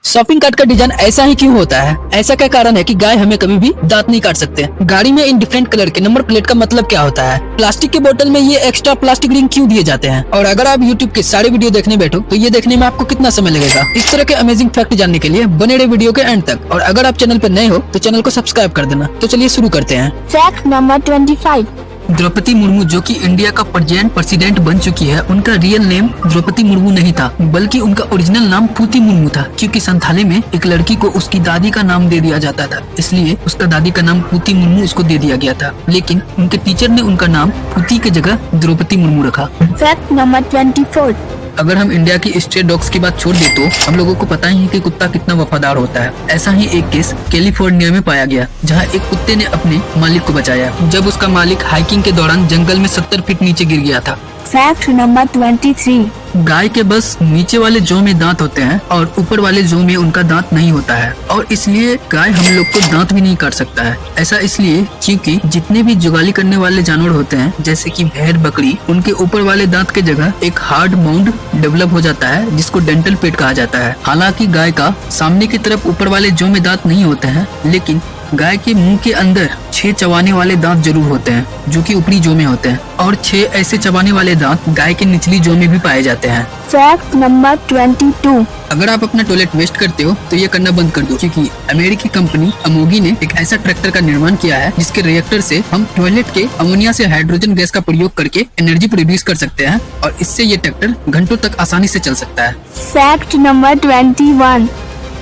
Shopping cart का design ऐसा ही क्यों होता है? ऐसा क्या कारण है कि गाय हमें कभी भी दांत नहीं काट सकते? गाड़ी में इन डिफरेंट कलर के नंबर प्लेट का मतलब क्या होता है? प्लास्टिक के बोतल में ये एक्स्ट्रा प्लास्टिक रिंग क्यों दिए जाते हैं? और अगर आप YouTube के सारे वीडियो देखने बैठो तो ये देखने में आपको कितना समय लगेगा? इस तरह के अमेजिंग फैक्ट जानने के लिए बने रहे वीडियो के एंड तक। और अगर आप चैनल पर नए हो तो चैनल को सब्सक्राइब कर देना। तो चलिए शुरू करते हैं। Fact number 25। द्रौपदी मुर्मू जो कि इंडिया का प्रेजेंट प्रेसिडेंट बन चुकी है, उनका रियल नेम द्रौपदी मुर्मू नहीं था, बल्कि उनका ओरिजिनल नाम पूती मुर्मू था। क्योंकि संथाली में एक लड़की को उसकी दादी का नाम दे दिया जाता था, इसलिए उसका दादी का नाम पूती मुर्मू उसको दे दिया गया था। लेकिन उनके टीचर ने उनका नाम पूती की जगह द्रौपदी मुर्मू रखा। Fact number 24। अगर हम इंडिया की स्ट्रे डॉग्स की बात छोड़ दे तो हम लोगों को पता ही है कि कुत्ता कितना वफादार होता है। ऐसा ही एक केस कैलिफोर्निया में पाया गया, जहां एक कुत्ते ने अपने मालिक को बचाया जब उसका मालिक हाइकिंग के दौरान जंगल में 70 फीट नीचे गिर गया था। Fact number 23। गाय के बस नीचे वाले जौ में दांत होते हैं और ऊपर वाले जौ में उनका दांत नहीं होता है, और इसलिए गाय हम लोग को दांत भी नहीं काट सकता है। ऐसा इसलिए क्योंकि जितने भी जुगाली करने वाले जानवर होते हैं, जैसे कि भेड़, बकरी, उनके ऊपर वाले दांत के जगह एक हार्ड माउंड डेवलप हो जाता है जिसको डेंटल पेट कहा जाता है। हालांकि गाय का सामने की तरफ ऊपर वाले जौ में दांत नहीं होते हैं, लेकिन गाय के मुंह के अंदर 6 चबाने वाले दांत जरूर होते हैं जो कि ऊपरी जौ में होते हैं, और 6 ऐसे चबाने वाले दांत गाय के निचली जौ में भी पाए जाते हैं। Fact number 22। अगर आप अपना टॉयलेट वेस्ट करते हो तो ये करना बंद कर दो, क्योंकि अमेरिकी कंपनी अमोगी ने एक ऐसा ट्रैक्टर का निर्माण किया है जिसके रिएक्टर से हम टॉयलेट के अमोनिया से हाइड्रोजन गैस का प्रयोग करके एनर्जी प्रोड्यूस कर सकते हैं, और इससे ये ट्रैक्टर घंटों तक आसानी से चल सकता है। Fact number 21।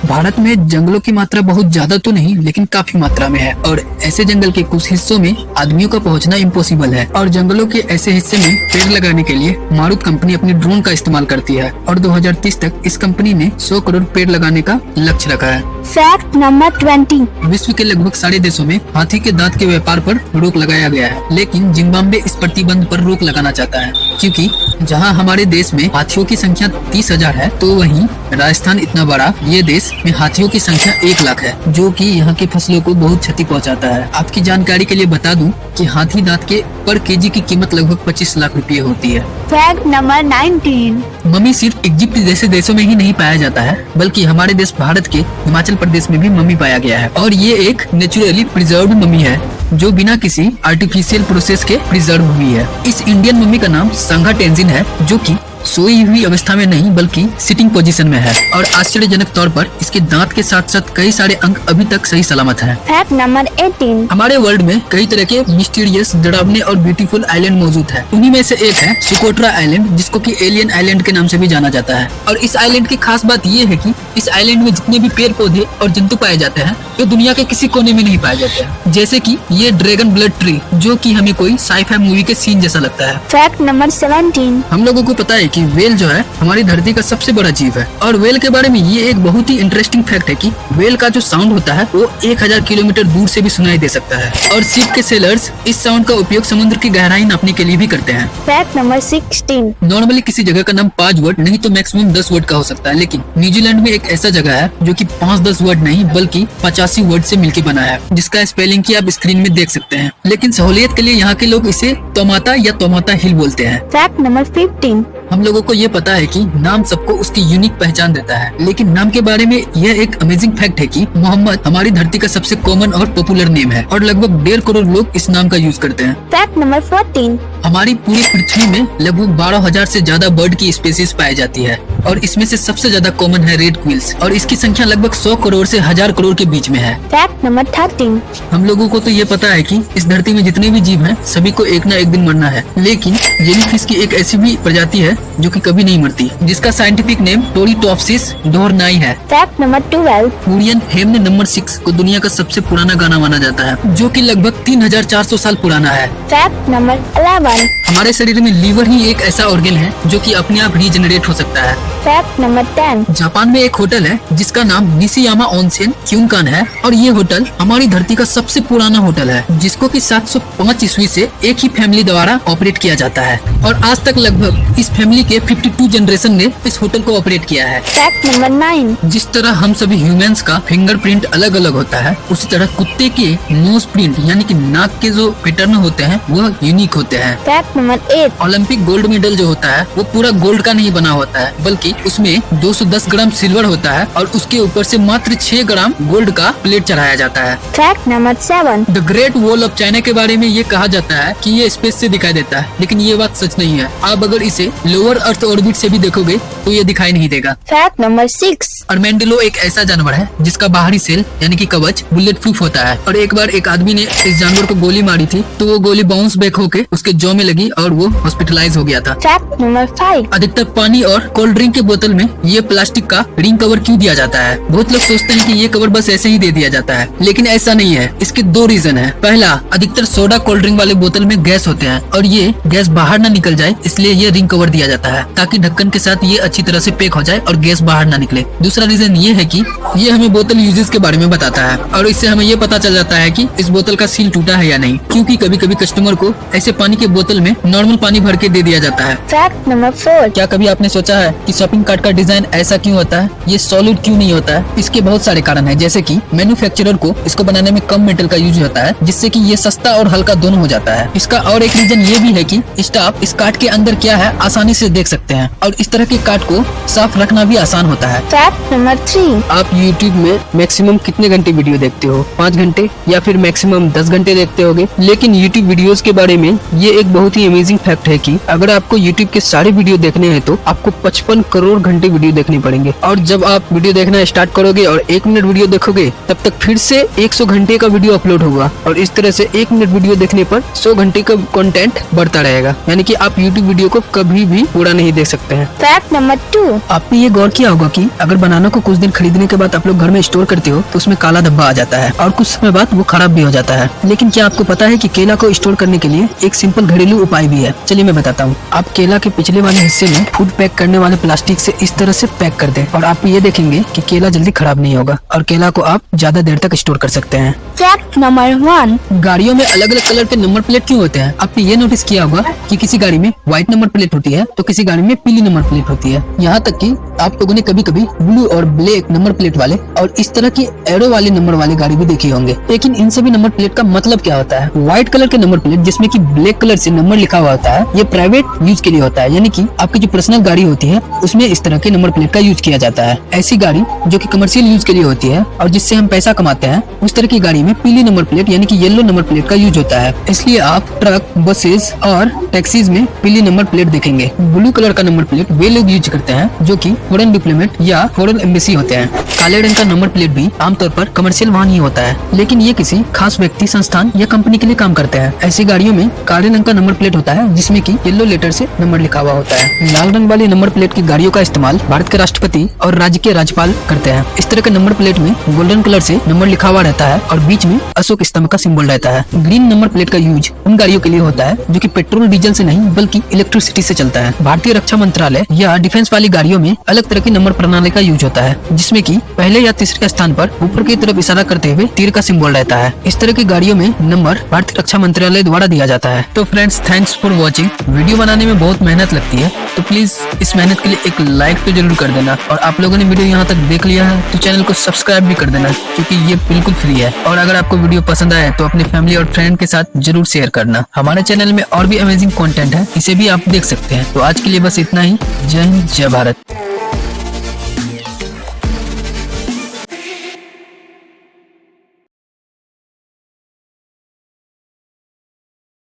भारत में जंगलों की मात्रा बहुत ज्यादा तो नहीं, लेकिन काफी मात्रा में है, और ऐसे जंगल के कुछ हिस्सों में आदमियों का पहुंचना इम्पॉसिबल है। और जंगलों के ऐसे हिस्से में पेड़ लगाने के लिए मारुत कंपनी अपनी ड्रोन का इस्तेमाल करती है, और 2030 तक इस कंपनी ने 100 करोड़ पेड़ लगाने का लक्ष्य रखा है। Fact number 20। विश्व के लगभग सारे देशों में हाथी के दांत के व्यापार पर रोक लगाया गया है, लेकिन जिम्बाब्वे इस प्रतिबंध पर रोक लगाना चाहता है, क्योंकि जहां हमारे देश में हाथियों की संख्या 30,000 है, तो वहीं राजस्थान इतना बड़ा ये देश में हाथियों की संख्या 1 लाख है, जो कि यहाँ की फसलों को बहुत क्षति पहुँचाता है। आपकी जानकारी के लिए बता दूं कि हाथी दांत के पर केजी की कीमत लगभग 25 लाख रुपए होती है। Fact number 19। मम्मी सिर्फ इजिप्ट जैसे देशों में ही नहीं पाया जाता है, बल्कि हमारे देश भारत के हिमाचल प्रदेश में भी मम्मी पाया गया है, और ये एक नेचुरली प्रिजर्व्ड मम्मी है जो बिना किसी आर्टिफिशियल प्रोसेस के प्रिजर्व हुई है। इस इंडियन मम्मी का नाम सांगा टेंजिन है, जो कि सोई हुई अवस्था में नहीं बल्कि सिटिंग पोजीशन में है, और आश्चर्यजनक तौर पर इसके दांत के साथ साथ कई सारे अंग अभी तक सही सलामत हैं। Fact number 18। हमारे वर्ल्ड में कई तरह के मिस्टीरियस, डरावने और ब्यूटीफुल आइलैंड मौजूद है। उन्हीं में से एक है सुकोट्रा आइलैंड, जिसको कि एलियन आइलैंड के नाम से भी जाना जाता है। और इस आइलैंड की खास बात ये है कि इस आइलैंड में जितने भी पेड़ पौधे और जंतु पाए जाते हैं वो दुनिया के किसी कोने में नहीं पाए जाते हैं, जैसे कि ये ड्रैगन ब्लड ट्री, जो कि हमें कोई साइ-फाई मूवी के सीन जैसा लगता है। Fact number 17। हम लोगों को पता है कि वेल जो है हमारी धरती का सबसे बड़ा जीव है, और वेल के बारे में ये एक बहुत ही इंटरेस्टिंग फैक्ट है कि वेल का जो साउंड होता है वो 1000 किलोमीटर दूर से भी सुनाई दे सकता है, और शिप के सेलर्स इस साउंड का उपयोग समुद्र की गहराई नापने के लिए भी करते हैं। Fact number 16। नॉर्मली किसी जगह का नाम 5 वर्ड नहीं तो मैक्सिमम 10 वर्ड का हो सकता है, लेकिन न्यूजीलैंड में एक ऐसा जगह है जो कि 5-10 वर्ड नहीं बल्कि 85 वर्ड से मिलकर बना है, जिसका स्पेलिंग की आप स्क्रीन में देख सकते हैं। लेकिन सहूलियत के लिए यहाँ के लोग इसे तोमाता या तोमाता हिल बोलते हैं। Fact number 15। हम लोगों को ये पता है कि नाम सबको उसकी यूनिक पहचान देता है, लेकिन नाम के बारे में यह एक अमेजिंग फैक्ट है कि मोहम्मद हमारी धरती का सबसे कॉमन और पॉपुलर नेम है, और लगभग 1.5 करोड़ लोग इस नाम का यूज करते हैं। Fact number 14। हमारी पूरी पृथ्वी में लगभग 12,000 से ज्यादा बर्ड की स्पीसीज पाई जाती है, और इसमें से सबसे ज्यादा कॉमन है रेड क्विल्स, और इसकी संख्या लगभग 100 करोड़ से 1000 करोड़ के बीच में है। Fact number 13। हम लोगों को तो ये पता है कि इस धरती में जितने भी जीव हैं सभी को एक ना एक दिन मरना है, लेकिन जेलीफिश की एक ऐसी भी प्रजाति है जो कि कभी नहीं मरती, जिसका साइंटिफिक नेम टोरीटॉप्सिस डोरनाई है। Fact number 12। कुरियन हेमने नंबर 6 को दुनिया का सबसे पुराना गाना माना जाता है, जो कि लगभग 3400 साल पुराना है। Fact number 11। हमारे शरीर में लीवर ही एक ऐसा ऑर्गन है जो कि अपने आप रीजनरेट हो सकता है। Fact number 10। जापान में एक होटल है जिसका नाम निशियामा ओनसेन क्यूनकान है, और ये होटल हमारी धरती का सबसे पुराना होटल है, जिसको कि 705 ईस्वी से एक ही फैमिली द्वारा ऑपरेट किया जाता है, और आज तक लगभग इस फैमिली फैमिली के 52 जनरेशन ने इस होटल को ऑपरेट किया है। Fact number 9। जिस तरह हम सभी ह्यूमंस का फिंगरप्रिंट अलग अलग होता है, उसी तरह कुत्ते के नोज प्रिंट यानी कि नाक के जो पैटर्न होते हैं वो यूनिक होते हैं। Fact number 8। Olympic gold medal जो होता है वो पूरा गोल्ड का नहीं बना होता है, बल्कि उसमें 210 ग्राम सिल्वर होता है और उसके ऊपर से मात्र 6 ग्राम गोल्ड का प्लेट चढ़ाया जाता है। Fact number 7। The great wall of China के बारे में ये कहा जाता है कि ये स्पेस से दिखाई देता है, लेकिन ये बात सच नहीं है। आप अगर इसे लोअर अर्थ ऑर्बिट से भी देखोगे तो ये दिखाई नहीं देगा। Fact number 6। अर्मेंडिलो एक ऐसा जानवर है जिसका बाहरी सेल यानी कि कवच बुलेट प्रूफ होता है, और एक बार एक आदमी ने इस जानवर को गोली मारी थी तो वो गोली बाउंस बैक होके उसके जॉ में लगी और वो हॉस्पिटलाइज हो गया था। Fact number 5। अधिकतर पानी और कोल्ड ड्रिंक के बोतल में ये प्लास्टिक का रिंग कवर क्यों दिया जाता है? बहुत लोग सोचते हैं कि ये कवर बस ऐसे ही दे दिया जाता है, लेकिन ऐसा नहीं है। इसके 2 रीजन है। पहला, अधिकतर सोडा कोल्ड ड्रिंक वाले बोतल में गैस होते हैं और ये गैस बाहर ना निकल जाए, इसलिए ये रिंग कवर दिया जाता है ताकि ढक्कन के साथ ये अच्छी तरह से पैक हो जाए और गैस बाहर ना निकले। दूसरा रीजन ये है कि ये हमें बोतल यूजेस के बारे में बताता है और इससे हमें ये पता चल जाता है कि इस बोतल का सील टूटा है या नहीं, क्योंकि कभी कभी कस्टमर को ऐसे पानी के बोतल में नॉर्मल पानी भर के दे दिया जाता है। Fact number 4। क्या कभी आपने सोचा है कि शॉपिंग कार्ट का डिजाइन ऐसा क्यों होता है, ये सॉलिड क्यों नहीं होता है? इसके बहुत सारे कारण हैं, जैसे कि मैन्युफैक्चरर को इसको बनाने में कम मेटल का यूज होता है, जिससे कि ये सस्ता और हल्का दोनों हो जाता है। इसका और एक रीजन ये भी है कि स्टाफ इस कार्ट के अंदर क्या है आसानी से देख सकते हैं और इस तरह के कार्ट को साफ रखना भी आसान होता है। Fact number 3। आप YouTube में मैक्सिमम कितने घंटे वीडियो देखते हो? 5 घंटे या फिर मैक्सिमम 10 घंटे देखते होगे। लेकिन YouTube वीडियोस के बारे में ये एक बहुत ही अमेजिंग फैक्ट है कि अगर आपको YouTube के सारे वीडियो देखने हैं तो आपको 55 करोड़ घंटे वीडियो देखने पड़ेंगे, और जब आप वीडियो देखना स्टार्ट करोगे और 1 मिनट वीडियो देखोगे तब तक फिर से 100 घंटे का वीडियो अपलोड होगा, और इस तरह से 1 मिनट वीडियो देखने पर 100 घंटे का कंटेंट बढ़ता रहेगा, यानी कि आप YouTube वीडियो को कभी भी पूरा नहीं देख सकते हैं। Fact number 2। आपने ये गौर किया होगा कि अगर बनाना को कुछ दिन खरीदने के बाद आप लोग घर में स्टोर करते हो तो उसमें काला धब्बा आ जाता है और कुछ समय बाद वो खराब भी हो जाता है। लेकिन क्या आपको पता है कि केला को स्टोर करने के लिए एक सिंपल घरेलू उपाय भी है? चलिए मैं बताता हूँ। आप केला के पिछले वाले हिस्से में फूड पैक करने वाले प्लास्टिक से इस तरह से पैक कर दें और आप ये देखेंगे कि केला जल्दी खराब नहीं होगा और केला को आप ज्यादा देर तक स्टोर कर सकते हैं। Fact number 1। गाड़ियों में अलग अलग कलर के नंबर प्लेट क्यों होते हैं? आपने ये नोटिस किया होगा कि किसी गाड़ी में व्हाइट नंबर प्लेट होती है तो किसी गाड़ी में पीली नंबर प्लेट होती है। यहाँ तक कि आप लोगों ने कभी कभी ब्लू और ब्लैक नंबर प्लेट वाले और इस तरह की एरो वाले नंबर वाले गाड़ी भी देखी होंगे। लेकिन इन सभी नंबर प्लेट का मतलब क्या होता है? व्हाइट कलर के नंबर प्लेट जिसमें कि ब्लैक कलर से नंबर लिखा हुआ होता है, ये प्राइवेट यूज के लिए होता है, यानी कि आपकी जो पर्सनल गाड़ी होती है उसमें इस तरह के नंबर प्लेट का यूज किया जाता है। ऐसी गाड़ी जो कि कमर्शियल यूज के लिए होती है और जिससे हम पैसा कमाते हैं, उस तरह की गाड़ी में पीली नंबर प्लेट यानी कि येलो नंबर प्लेट का यूज होता है। इसलिए आप ट्रक, बसेस और टैक्सीज में पीली नंबर प्लेट देखेंगे। ब्लू कलर का नंबर प्लेट वे लोग यूज करते हैं जो कि फॉरेन डिप्लोमेट या फॉरेन एम्बेसी होते हैं। काले रंग का नंबर प्लेट भी आमतौर पर कमर्शियल वाहन ही होता है, लेकिन ये किसी खास व्यक्ति, संस्थान या कंपनी के लिए काम करते हैं। ऐसी गाड़ियों में काले रंग का नंबर प्लेट होता है जिसमें कि येलो लेटर से नंबर लिखा हुआ होता है। लाल रंग वाली नंबर प्लेट की गाड़ियों का इस्तेमाल भारत के राष्ट्रपति और राज्य के राज्यपाल करते हैं। इस तरह के नंबर प्लेट में गोल्डन कलर से नंबर लिखा हुआ रहता है और बीच में अशोक स्तंभ का सिंबल रहता है। ग्रीन नंबर प्लेट का यूज उन गाड़ियों के लिए होता है जो कि पेट्रोल डीजल से नहीं बल्कि इलेक्ट्रिसिटी से चलता है। भारतीय रक्षा मंत्रालय या डिफेंस वाली गाड़ियों में अलग तरह की नंबर प्रणाली का यूज होता है, जिसमें कि पहले या तीसरे स्थान पर ऊपर की तरफ इशारा करते हुए तीर का सिंबल रहता है। इस तरह की गाड़ियों में नंबर भारतीय रक्षा मंत्रालय द्वारा दिया जाता है। तो friends, thanks for watching. Video बनाने में बहुत मेहनत लगती है, तो प्लीज इस मेहनत के लिए एक लाइक तो जरूर कर देना, और आप लोगों ने वीडियो यहाँ तक देख लिया है तो चैनल को सब्सक्राइब भी कर देना, क्योंकि ये बिल्कुल फ्री है। और अगर आपको वीडियो पसंद आए तो अपने फैमिली और फ्रेंड के साथ जरूर शेयर करना। हमारे चैनल में और भी अमेजिंग कंटेंट है, इसे भी आप देख सकते हैं। तो आज के लिए बस इतना ही। जय हिंद, जय भारत।